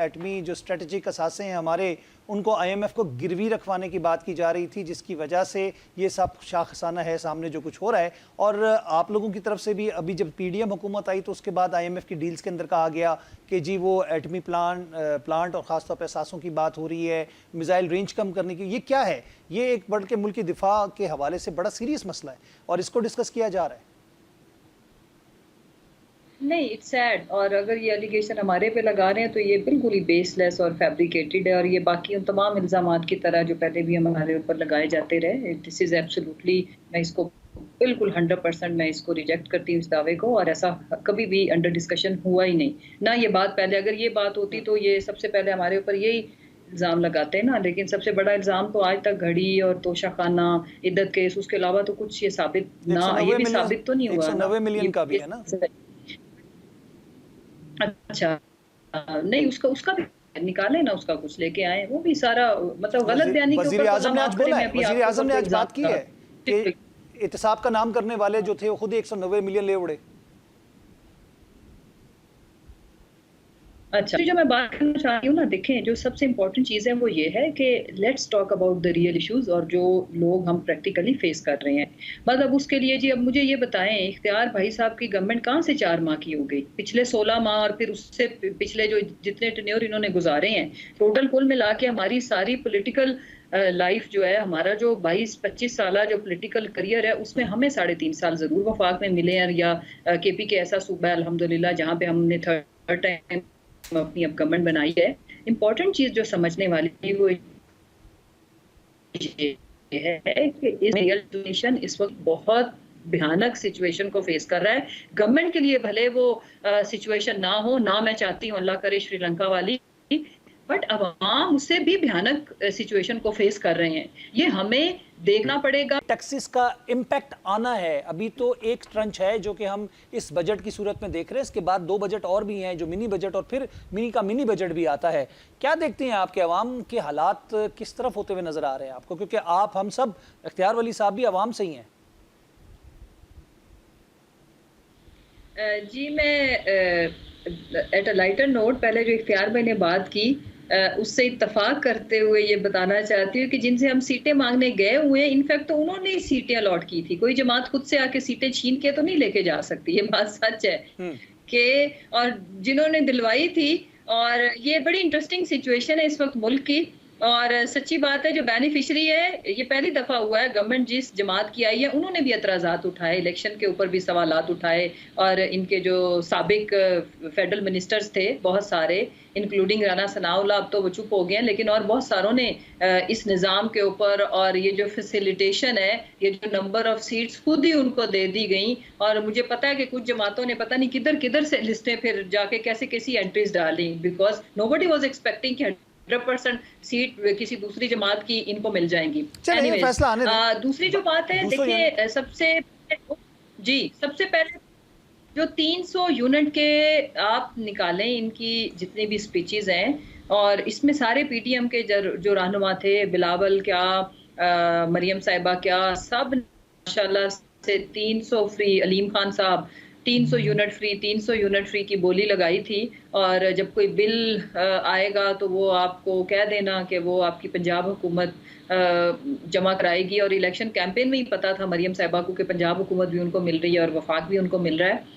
ایٹمی جو اسٹریٹجک اثاثے ہیں ہمارے ان کو IMF کو گروی رکھوانے کی بات کی جا رہی تھی، جس کی وجہ سے یہ سب شاخسانہ ہے سامنے جو کچھ ہو رہا ہے. اور آپ لوگوں کی طرف سے بھی ابھی جب PDM حکومت آئی تو اس کے بعد IMF کی ڈیلز کے اندر کہا گیا کہ جی وہ ایٹمی پلانٹ اور خاص طور پہ اثاثوں کی بات ہو رہی ہے، میزائل رینج کم کرنے کی. یہ کیا ہے؟ یہ ایک بڑھ کے ملک کی دفاع کے حوالے سے بڑا سیریس مسئلہ ہے اور اس کو ڈسکس کیا جا رہا ہے. نہیں، اٹس سیڈ. اور اگر یہ الیگیشن ہمارے پہ لگا رہے ہیں تو یہ بالکل ہی بیس لیس اور فیبریکیٹڈ ہے، اور یہ باقی ان تمام الزامات کی طرح جو پہلے بھی ہمارے اوپر لگائے جاتے رہے. دس از ایبسولوٹلی، میں اس کو بالکل 100% میں اس کو ریجیکٹ کرتی ہوں اس دعوے کو، اور ایسا کبھی بھی انڈر ڈسکشن ہوا ہی نہیں. نہ یہ بات پہلے، اگر یہ بات ہوتی تو یہ سب سے پہلے ہمارے اوپر یہی الزام لگاتے ہیں نا. لیکن سب سے بڑا الزام تو آج تک گھڑی اور توشہ خانہ عدت کیس، اس کے علاوہ تو کچھ یہ ثابت نہ، یہ بھی ثابت تو نہیں ہوا نا. 190 ملین کا بھی ہے نا. اچھا، نہیں اس کا بھی نکالے نا، اس کا کچھ لے کے آئے. وہ بھی سارا مطلب غلط بیانی کے وزیر اوپر اعظم نے آج بولا ہے، وزیر اعظم نے آج بات کی ہے کہ کہ احتساب کا نام کرنے والے جو تھے وہ خود ہی 190 ملین لے اڑے. اچھا، جو میں بات کرنا چاہ رہی ہوں نا، دیکھیں جو سب سے امپورٹنٹ چیز ہے وہ یہ ہے کہ let's talk about the real issues, اور جو لوگ ہم پریکٹیکلی فیس کر رہے ہیں. مطلب اس کے لیے جی اب مجھے یہ بتائیں، اختیار بھائی صاحب کی گورنمنٹ کہاں سے 4 ماہ کی ہو گئی؟ پچھلے 16 ماہ اور پھر اس سے پچھلے جو جتنے ٹینیور انہوں نے گزارے ہیں، ٹوٹل کل ملا کے ہماری ساری پولیٹیکل لائف جو ہے، ہمارا جو 22-25 سالہ جو پولیٹیکل کریئر ہے، اس میں ہمیں 3.5 سال ضرور وفاق میں ملے ہیں، یا KP کے ایسا صوبہ ہے الحمدللہ جہاں پہ ہم نے تھرڈ ٹائم اپنی اب گورنمنٹ بنائی ہے. امپورٹنٹ چیز جو سمجھنے والی وہ یہ ہے کہ اس وقت بہت بھیانک سچویشن کو فیس کر رہا ہے. گورنمنٹ کے لیے بھلے وہ سچویشن نہ ہو، نہ میں چاہتی ہوں اللہ کرے شری لنکا والی، بٹ عوام اس سے بھی بھیانک سچویشن کو فیس کر رہے ہیں. یہ ہمیں دیکھنا پڑے گا. ٹیکسز کا امپیکٹ آنا ہے. ابھی تو ایک ٹرنچ ہے جو کہ ہم اس بجٹ کی صورت میں دیکھ رہے ہیں، اس کے بعد 2 بجٹ اور بھی ہیں، جو منی بجٹ اور پھر منی کا منی بجٹ بھی آتا ہے. کیا دیکھتے ہیں آپ کے عوام کے حالات کس طرف ہوتے ہوئے نظر آ رہے ہیں آپ کو؟ کیونکہ آپ ہم سب، اختیار ولی صاحب بھی عوام سے ہی ہیں. جی میں ایٹ اے لائٹر نوٹ پہلے جو اختیار بھائی نے بات کی اس سے اتفاق کرتے ہوئے یہ بتانا چاہتی ہوں کہ جن سے ہم سیٹیں مانگنے گئے ہوئے ہیں، انفیکٹ تو انہوں نے سیٹیں الاٹ کی تھی. کوئی جماعت خود سے آ کے سیٹیں چھین کے تو نہیں لے کے جا سکتی، یہ بات سچ ہے کہ، اور جنہوں نے دلوائی تھی. اور یہ بڑی انٹرسٹنگ سچویشن ہے اس وقت ملک کی. اور سچی بات ہے جو بینیفیشری ہے، یہ پہلی دفعہ ہوا ہے گورنمنٹ جس جماعت کی آئی ہے انہوں نے بھی اعتراضات اٹھائے، الیکشن کے اوپر بھی سوالات اٹھائے، اور ان کے جو سابق فیڈرل منسٹرز تھے بہت سارے، انکلوڈنگ رانا ثناء اللہ، اب تو وہ چپ ہو گئے ہیں، لیکن اور بہت ساروں نے اس نظام کے اوپر، اور یہ جو فیسیلیٹیشن ہے، یہ جو نمبر آف سیٹس خود ہی ان کو دے دی گئیں. اور مجھے پتا ہے کہ کچھ جماعتوں نے پتہ نہیں کدھر کدھر سے لسٹیں پھر جا کے کیسی انٹریز ڈالیں، because nobody was expecting کہ 100% سیٹ کسی دوسری جماعت کی ان کو مل جائیں گی. فیصلہ آنے دیں. دوسری جو بات ہے، دیکھیے سب سے پہلے جو 300 یونٹ کے آپ نکالیں ان کی جتنی بھی سپیچز ہیں، اور اس میں سارے PDM کے جو رہنما تھے، بلاول کیا، مریم صاحبہ کیا، سب ماشاءاللہ سے 300 فری، علیم خان صاحب 300 یونٹ فری، 300 یونٹ فری کی بولی لگائی تھی. اور جب کوئی بل آئے گا تو وہ آپ کو کہہ دینا کہ وہ آپ کی پنجاب حکومت جمع کرائے گی. اور الیکشن کیمپین میں ہی پتا تھا مریم صاحبہ کو کہ پنجاب حکومت بھی ان کو مل رہی ہے اور وفاق بھی ان کو مل رہا ہے.